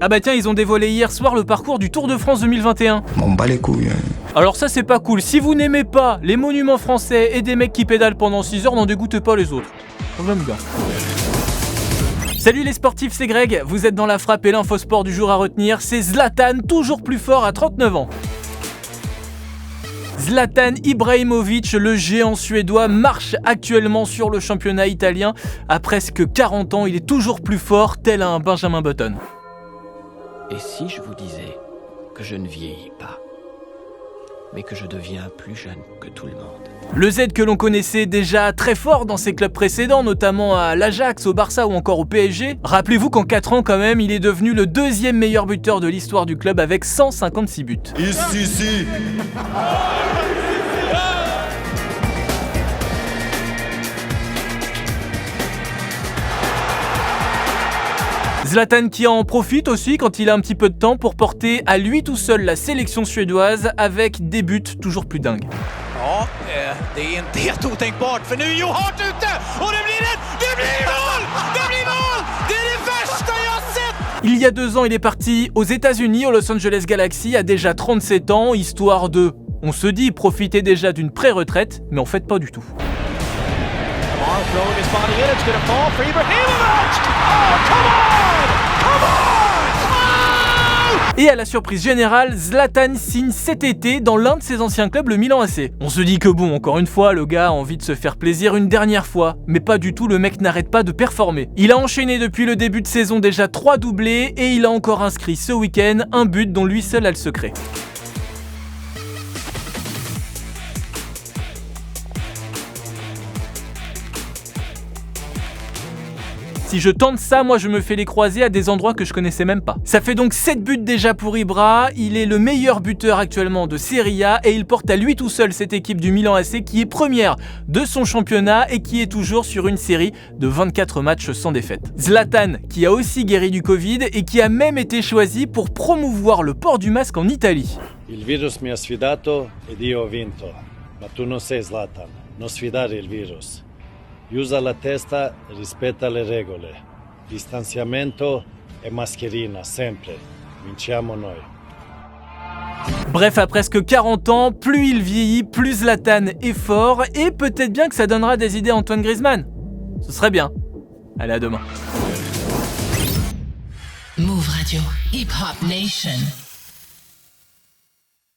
Ah bah tiens, ils ont dévoilé hier soir le parcours du Tour de France 2021. On bat les couilles. Alors ça c'est pas cool, si vous n'aimez pas les monuments français et des mecs qui pédalent pendant 6 heures, n'en dégoûtez pas les autres. J'aime bien. Salut les sportifs, c'est Greg, vous êtes dans la frappe et l'infosport du jour à retenir, c'est Zlatan, toujours plus fort à 39 ans. Zlatan Ibrahimovic, le géant suédois, marche actuellement sur le championnat italien. À presque 40 ans, il est toujours plus fort, tel un Benjamin Button. Et si je vous disais que je ne vieillis pas, mais que je deviens plus jeune que tout le monde? Le Z que l'on connaissait déjà très fort dans ses clubs précédents, notamment à l'Ajax, au Barça ou encore au PSG. Rappelez-vous qu'en 4 ans quand même, il est devenu le deuxième meilleur buteur de l'histoire du club avec 156 buts. Ici. Zlatan qui en profite aussi quand il a un petit peu de temps pour porter à lui tout seul la sélection suédoise avec des buts toujours plus dingues. Ja, det är inte helt otänkbart för nu är Johart ute och det blir mål! Det blir mål! Det är det värsta jag har sett! Il y a 2 ans, il est parti aux États-Unis, au Los Angeles Galaxy, à déjà 37 ans, histoire de, on se dit, profiter déjà d'une pré-retraite, mais en fait pas du tout. Et à la surprise générale, Zlatan signe cet été dans l'un de ses anciens clubs, le Milan AC. On se dit que bon, encore une fois, le gars a envie de se faire plaisir une dernière fois, mais pas du tout, le mec n'arrête pas de performer. Il a enchaîné depuis le début de saison déjà 3 doublés et il a encore inscrit ce week-end un but dont lui seul a le secret. Si je tente ça, moi je me fais les croisés à des endroits que je connaissais même pas. Ça fait donc 7 buts déjà pour Ibra, il est le meilleur buteur actuellement de Serie A et il porte à lui tout seul cette équipe du Milan AC qui est première de son championnat et qui est toujours sur une série de 24 matchs sans défaite. Zlatan qui a aussi guéri du Covid et qui a même été choisi pour promouvoir le port du masque en Italie. Il virus mi ha sfidato ed io ho vinto, ma tu non sei Zlatan, non sfidare il virus. Usa la testa, rispetta le regole. Distanziamento e mascherina, sempre. Vinciamo noi. Bref, à presque 40 ans, plus il vieillit, plus Zlatan est fort et peut-être bien que ça donnera des idées à Antoine Griezmann. Ce serait bien. Allez, à demain. Move Radio, Hip Hop Nation.